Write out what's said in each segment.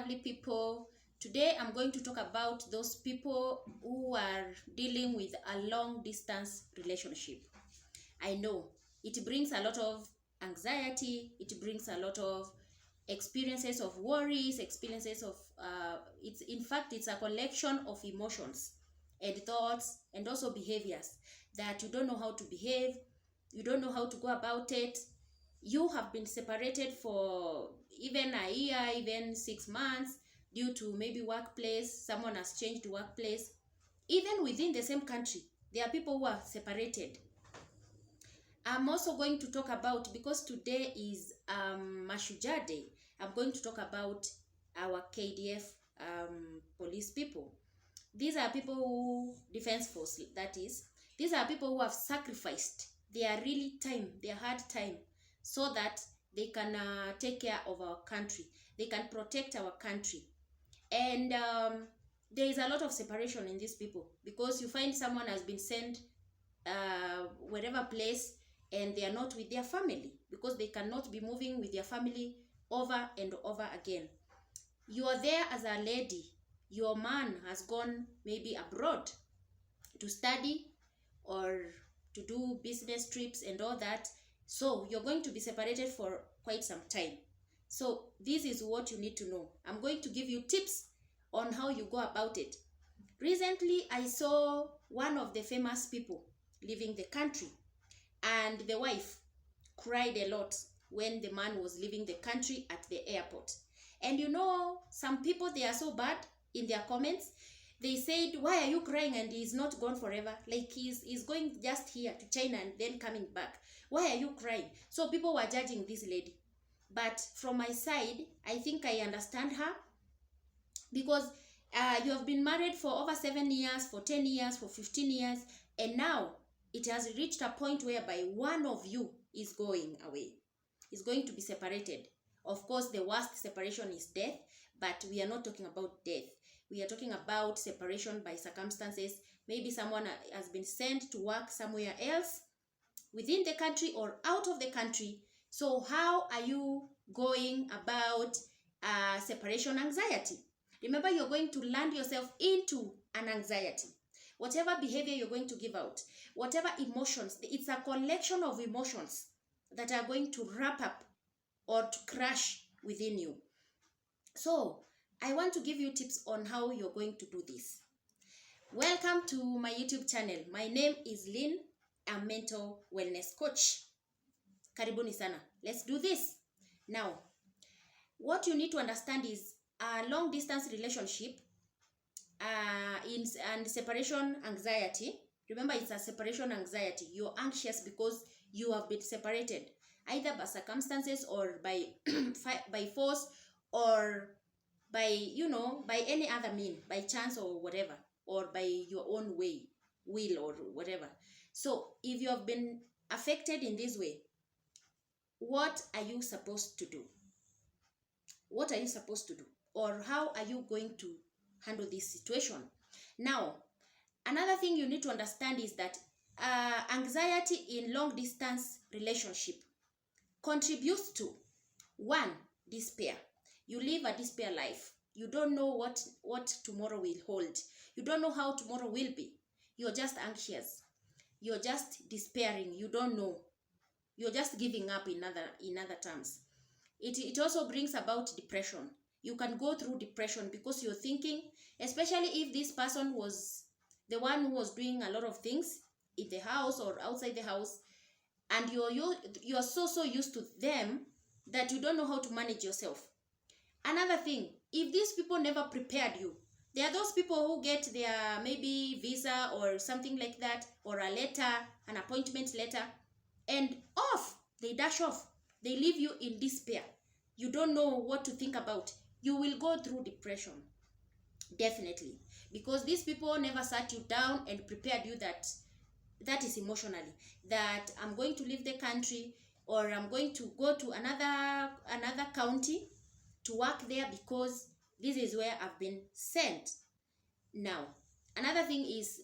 lovely people. Today I'm going to talk about those people who are dealing with a long distance relationship. I know it brings a lot of anxiety, it brings a lot of experiences of worries, experiences of it's in fact it's a collection of emotions and thoughts and also behaviors that you don't know how to behave, you don't know how to go about it. You have been separated for even a year, even 6 months, due to maybe workplace, someone has changed workplace. Even within the same country, there are people who are separated. I'm also going to talk about, because today is Mashujaa Day, I'm going to talk about our KDF police people. These are people who, defense force that is, these are people who have sacrificed their really time, their hard time, so that they can take care of our country, they can protect our country. And there is a lot of separation in these people, because you find someone has been sent wherever place, and they are not with their family because they cannot be moving with their family over and over again. You are there as a lady, your man has gone maybe abroad to study or to do business trips and all that, so you're going to be separated for quite some time. So this is what you need to know. I'm going to give you tips on how you go about it. Recently I saw one of the famous people leaving the country, and the wife cried a lot when the man was leaving the country at the airport. And you know, some people, they are so bad in their comments. They said, why are you crying and he's not gone forever? Like he's going just here to China and then coming back. Why are you crying? So people were judging this lady. But from my side, I think I understand her, because you have been married for over 7 years, for 10 years, for 15 years, and now it has reached a point whereby one of you is going away, is going to be separated. Of course, the worst separation is death, but we are not talking about death. We are talking about separation by circumstances. Maybe someone has been sent to work somewhere else within the country or out of the country. So how are you going about separation anxiety? Remember, you're going to land yourself into an anxiety. Whatever behavior you're going to give out, whatever emotions, it's a collection of emotions that are going to wrap up or to crash within you. So I want to give you tips on how you're going to do this. Welcome to my YouTube channel. My name is Lynn, a mental wellness coach. Karibuni sana. Let's do this. Now, what you need to understand is a long distance relationship and separation anxiety. Remember, it's a separation anxiety. You're anxious because you have been separated, either by circumstances or by by force, or by, you know, by any other mean, by chance or whatever, or by your own will or whatever. So if you have been affected in this way, what are you supposed to do? What are you supposed to do? Or how are you going to handle this situation? Now, another thing you need to understand is that anxiety in long distance relationship contributes to, one, despair. You live a despair life. You don't know what tomorrow will hold. You don't know how tomorrow will be. You're just anxious. You're just despairing. You don't know. You're just giving up in other terms. It also brings about depression. You can go through depression because you're thinking, especially if this person was the one who was doing a lot of things in the house or outside the house, and you're so used to them that you don't know how to manage yourself. Another thing, if these people never prepared you, there are those people who get their maybe visa or something like that, or a letter, an appointment letter, and they dash off. They leave you in despair. You don't know what to think about. You will go through depression, definitely, because these people never sat you down and prepared you that is emotionally, that I'm going to leave the country, or I'm going to go to another county to work there because this is where I've been sent. Now, another thing is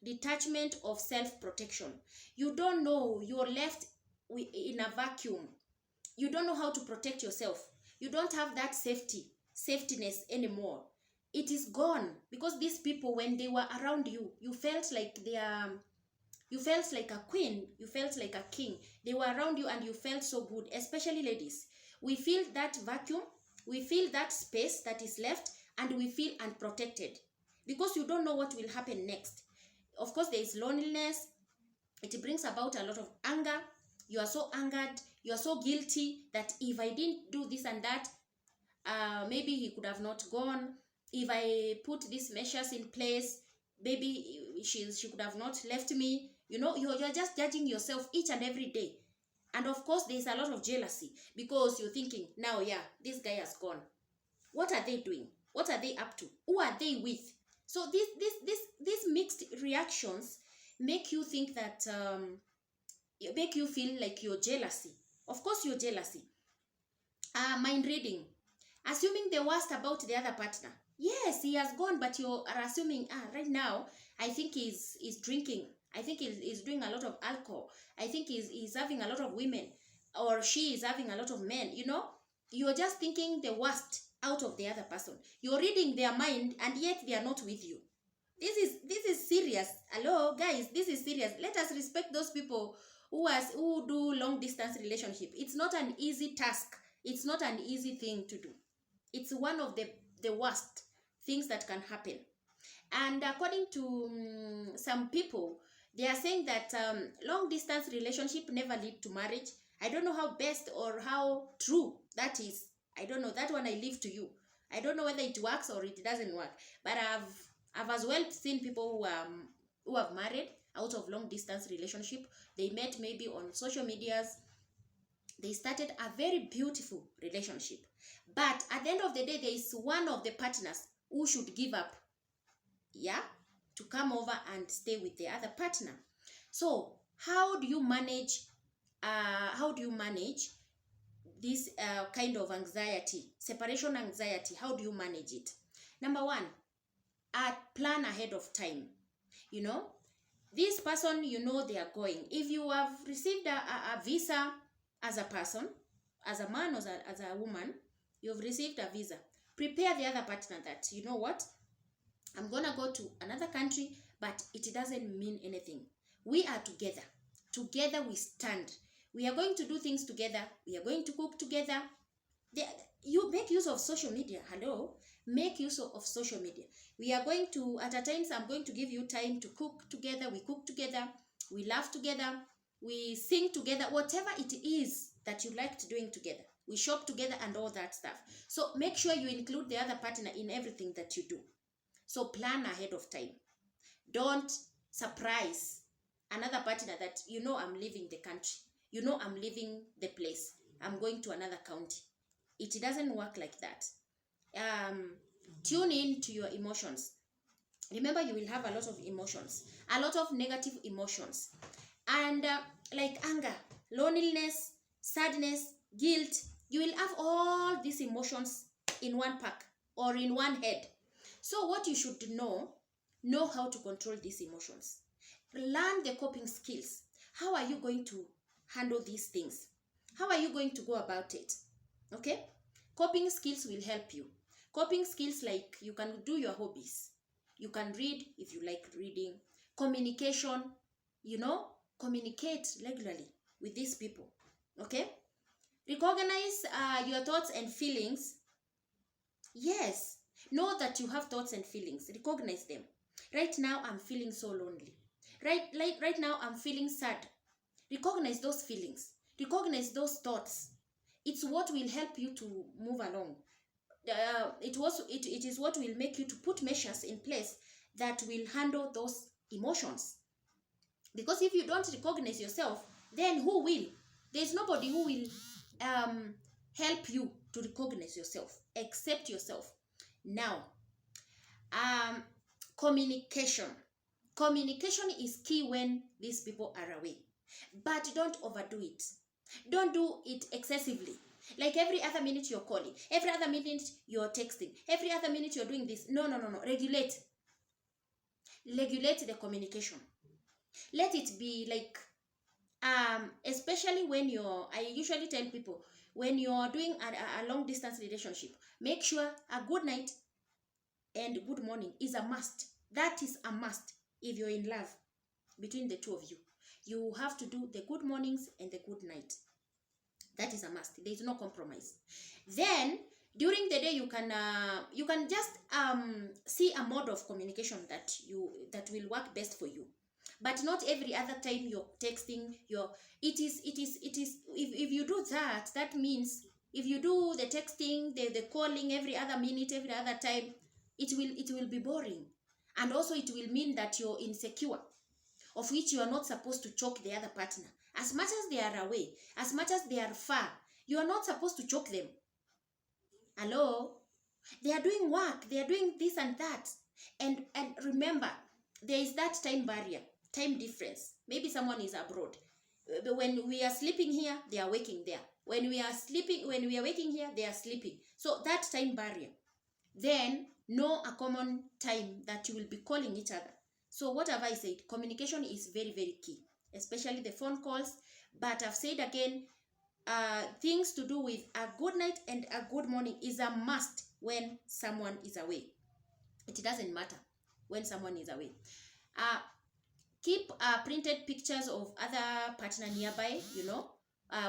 detachment of self-protection. You don't know, you're left in a vacuum. You don't know how to protect yourself. You don't have that safety safetyness anymore. It is gone, because these people, when they were around you, you felt like they are, you felt like a queen, you felt like a king. They were around you and you felt so good. Especially ladies, we feel that vacuum, we feel that space that is left, and we feel unprotected because you don't know what will happen next. Of course, there is loneliness. It brings about a lot of anger. You are so angered, you are so guilty that if I didn't do this and that, maybe he could have not gone. If I put these measures in place, maybe she could have not left me. You know, you're just judging yourself each and every day. And of course, there's a lot of jealousy because you're thinking, now, yeah, this guy has gone. What are they doing? What are they up to? Who are they with? So these mixed reactions make you think that, make you feel like you're jealousy. Of course, you're jealousy. Mind reading. Assuming the worst about the other partner. Yes, he has gone, but you are assuming, right now, I think he's drinking. I think he's doing a lot of alcohol. I think he's having a lot of women, or she is having a lot of men. You know, you're just thinking the worst out of the other person. You're reading their mind, and yet they are not with you. This is serious. Hello, guys, this is serious. Let us respect those people who do long distance relationship. It's not an easy task. It's not an easy thing to do. It's one of the worst things that can happen. And according to some people, they are saying that long distance relationship never lead to marriage. I don't know how best or how true that is. I don't know. That one I leave to you. I don't know whether it works or it doesn't work. But I've as well seen people who have married out of long distance relationship. They met maybe on social medias. They started a very beautiful relationship. But at the end of the day, there is one of the partners who should give up, yeah, to come over and stay with the other partner. So how do you manage this kind of anxiety, separation anxiety? How do you manage it? Number one, plan ahead of time. You know, this person, you know, they are going. If you have received a visa as a person, as a man or as a woman, you've received a visa, prepare the other partner that, you know what, I'm gonna go to another country, but it doesn't mean anything. We are together. Together we stand. We are going to do things together. We are going to cook together. You make use of social media. Hello? Make use of social media. We are going to, at a times, I'm going to give you time to cook together. We cook together. We laugh together. We sing together. Whatever it is that you liked doing together. We shop together and all that stuff. So make sure you include the other partner in everything that you do. So plan ahead of time. Don't surprise another partner that, you know, I'm leaving the country. You know, I'm leaving the place. I'm going to another county. It doesn't work like that. Tune in to your emotions. Remember, you will have a lot of emotions, a lot of negative emotions. And like anger, loneliness, sadness, guilt, you will have all these emotions in one pack or in one head. So what you should know how to control these emotions. Learn the coping skills. How are you going to handle these things? How are you going to go about it? Okay? Coping skills will help you. Coping skills like you can do your hobbies. You can read if you like reading. Communication, you know, communicate regularly with these people. Okay? Recognize your thoughts and feelings. Yes. Know that you have thoughts and feelings. Recognize them. Right now, I'm feeling so lonely. Right now, I'm feeling sad. Recognize those feelings. Recognize those thoughts. It's what will help you to move along. It is what will make you to put measures in place that will handle those emotions. Because if you don't recognize yourself, then who will? There's nobody who will help you to recognize yourself except yourself. Now, communication. Communication is key when these people are away. But don't overdo it. Don't do it excessively. Like every other minute you're calling, every other minute you're texting, every other minute you're doing this. No. Regulate. Regulate the communication. Let it be like, especially when I usually tell people, when you're doing a long distance relationship, make sure a good night and good morning is a must. That is a must. If you're in love between the two of you, you have to do the good mornings and the good night. That is a must. There is no compromise. Then during the day, you can just see a mode of communication that will work best for you. But not every other time you're texting. If you do that, that means if you do the texting, the calling every other minute, every other time, it will be boring. And also it will mean that you're insecure, of which you are not supposed to choke the other partner. As much as they are away, as much as they are far, you are not supposed to choke them. Hello? They are doing work, they are doing this and that. And remember, there is that time barrier, time difference. Maybe someone is abroad. When we are sleeping here, they are waking there. When we are waking here, they are sleeping. So that time barrier. Then know a common time that you will be calling each other. So what have I said? Communication is very, very key, especially the phone calls. But I've said again, things to do with a good night and a good morning is a must when someone is away. It doesn't matter when someone is away. Keep printed pictures of other partner nearby,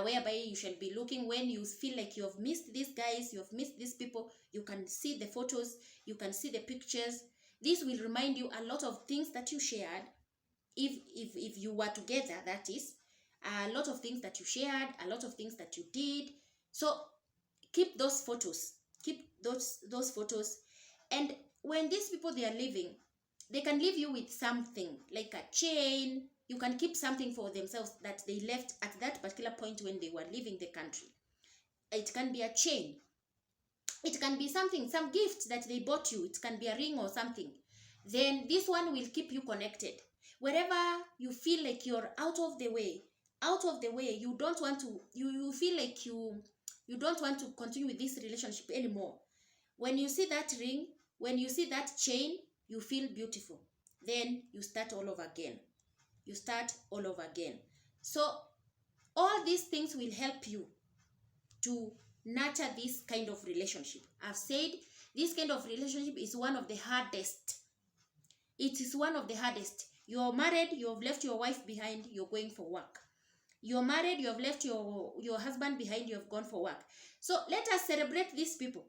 whereby you shall be looking when you feel like you have missed these guys, you have missed these people. You can see the photos, you can see the pictures. This will remind you a lot of things that you shared, if you were together, that is. A lot of things that you shared, a lot of things that you did. So keep those photos, keep those photos. And when these people, they are leaving, they can leave you with something like a chain. You can keep something for themselves that they left at that particular point when they were leaving the country. It can be a chain, it can be something, some gift that they bought you. It can be a ring or something. Then this one will keep you connected. Wherever you feel like you're out of the way, you don't want to, you feel like you don't want to continue with this relationship anymore. When you see that ring, when you see that chain, you feel beautiful. Then you start all over again. You start all over again. So all these things will help you to nurture this kind of relationship. I've said this kind of relationship is one of the hardest. It is one of the hardest. You're married, you have left your wife behind, you're going for work. You're married, you have left your husband behind, you have gone for work. So let us celebrate these people.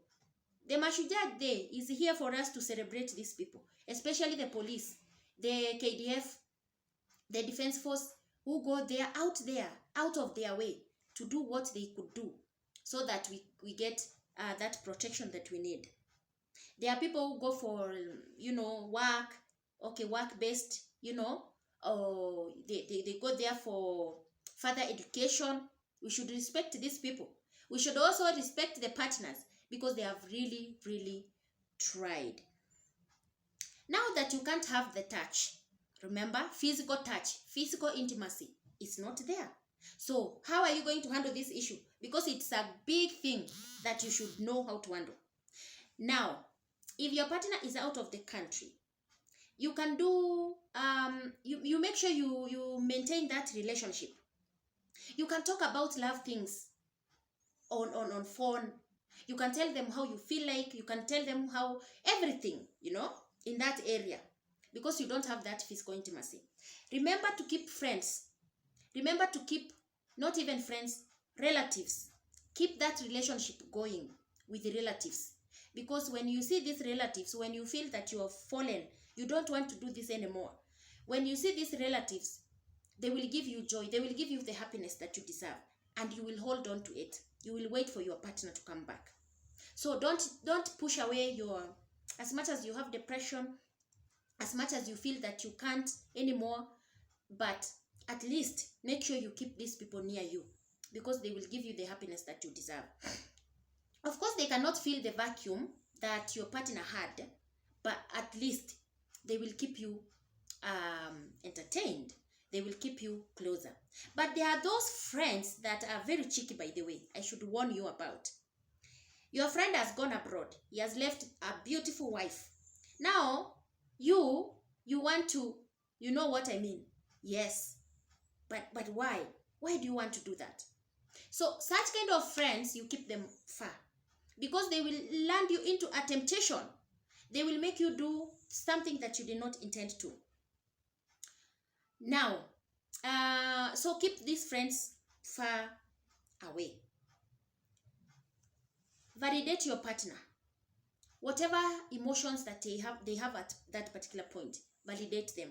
The Mashujaa Day is here for us to celebrate these people, especially the police, the KDF, the Defense Force, who go there, out of their way to do what they could do so that we get that protection that we need. There are people who go for, work, work-based, they go there for further education. We should respect these people. We should also respect the partners because they have really, really tried. Now that you can't have the touch, remember, physical touch, physical intimacy is not there. So how are you going to handle this issue? Because it's a big thing that you should know how to handle. Now, if your partner is out of the country, you can do, you make sure you maintain that relationship. You can talk about love things on phone. You can tell them how you feel like. You can tell them how everything, in that area, because you don't have that physical intimacy. Remember to keep friends. Remember to keep, not even friends, relatives. Keep that relationship going with the relatives. Because when you see these relatives, when you feel that you have fallen, you don't want to do this anymore. When you see these relatives, they will give you joy. They will give you the happiness that you deserve. And you will hold on to it. You will wait for your partner to come back. So don't push away as much as you have depression, as much as you feel that you can't anymore, but at least make sure you keep these people near you because they will give you the happiness that you deserve. Of course, they cannot fill the vacuum that your partner had, but at least they will keep you entertained. They will keep you closer. But there are those friends that are very cheeky, by the way. I should warn you about. Your friend has gone abroad. He has left a beautiful wife. Now, you want to, you know what I mean? Yes. But why? Why do you want to do that? So such kind of friends, you keep them far, because they will land you into a temptation. They will make you do something that you did not intend to. Now, so keep these friends far away. Validate your partner. Whatever emotions that they have at that particular point, validate them.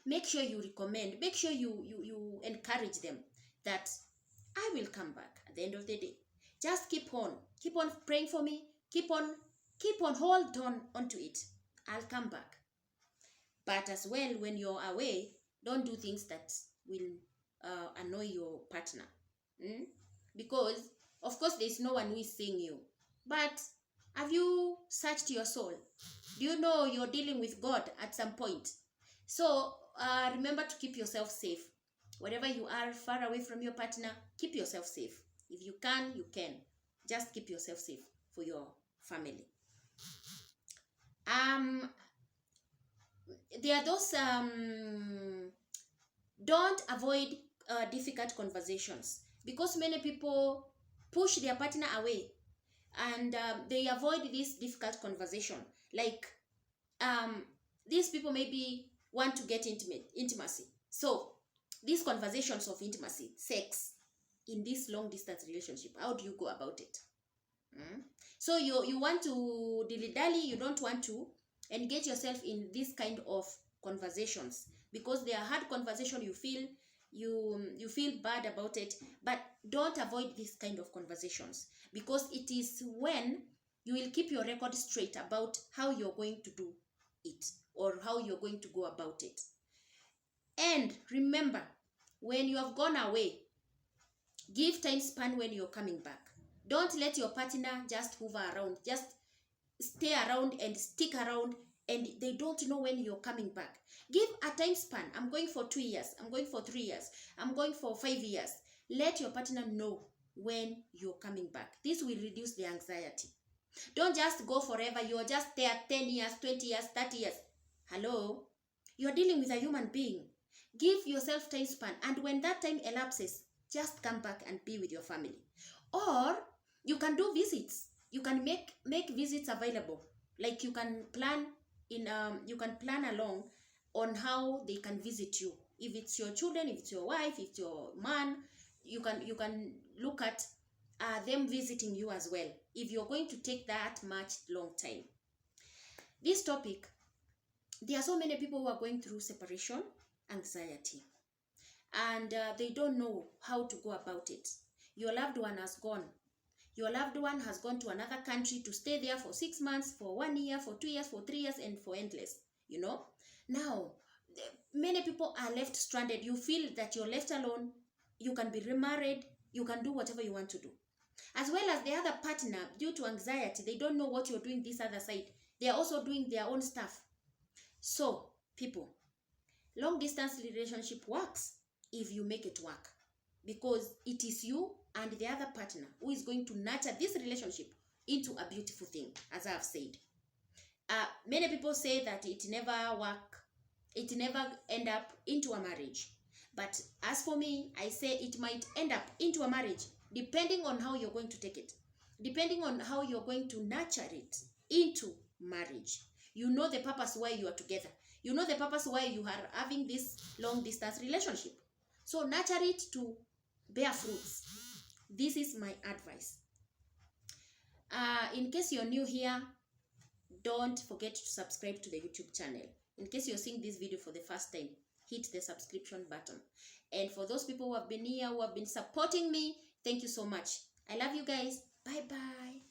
Make sure you recommend, make sure you encourage them that I will come back at the end of the day. Just keep on praying for me, keep on hold on onto it. I'll come back. But as well, when you're away, don't do things that will annoy your partner. Because of course there's no one who is seeing you, but have you searched your soul? Do you know you're dealing with God at some point? So remember to keep yourself safe. Wherever you are, far away from your partner, keep yourself safe. If you can, you can. Just keep yourself safe for your family. There are those don't avoid difficult conversations, because many people push their partner away, and they avoid this difficult conversation. Like these people maybe want to get intimacy. So these conversations of intimacy, sex, in this long distance relationship, how do you go about it? So you want to dilly-dally, you don't want to engage yourself in this kind of conversations, because they are hard conversation. You feel bad about it, but don't avoid this kind of conversations, because it is when you will keep your record straight about how you're going to do it, or how you're going to go about it. And remember, when you have gone away, give time span when you're coming back. Don't let your partner just hover around, just stay around and stick around, and they don't know when you're coming back. Give a time span. I'm going for 2 years, I'm going for 3 years, I'm going for 5 years. Let your partner know when you're coming back. This will reduce the anxiety. Don't just go forever. You're just there 10 years, 20 years, 30 years. Hello? You're dealing with a human being. Give yourself time span, and when that time elapses, just come back and be with your family. Or you can do visits. You can make visits available. Like you can plan along on how they can visit you. If it's your children, if it's your wife, if it's your man, you can look at them visiting you as well, if you're going to take that much long time. This topic, there are so many people who are going through separation anxiety, and they don't know how to go about it. Your loved one has gone. Your loved one has gone to another country to stay there for 6 months, for 1 year, for 2 years, for 3 years, and for endless, Now, many people are left stranded. You feel that you're left alone. You can be remarried. You can do whatever you want to do. As well as the other partner, due to anxiety, they don't know what you're doing this other side. They are also doing their own stuff. So, people, long distance relationship works if you make it work, because it is you and the other partner who is going to nurture this relationship into a beautiful thing, as I have said. Many people say that it never end up into a marriage. But as for me, I say it might end up into a marriage, depending on how you're going to take it, depending on how you're going to nurture it into marriage. You know the purpose why you are together. You know the purpose why you are having this long distance relationship. So nurture it to bear fruits. This is my advice. In case you're new here, don't forget to subscribe to the YouTube channel. In case you're seeing this video for the first time, hit the subscription button. And for those people who have been here, who have been supporting me, thank you so much. I love you guys. Bye bye.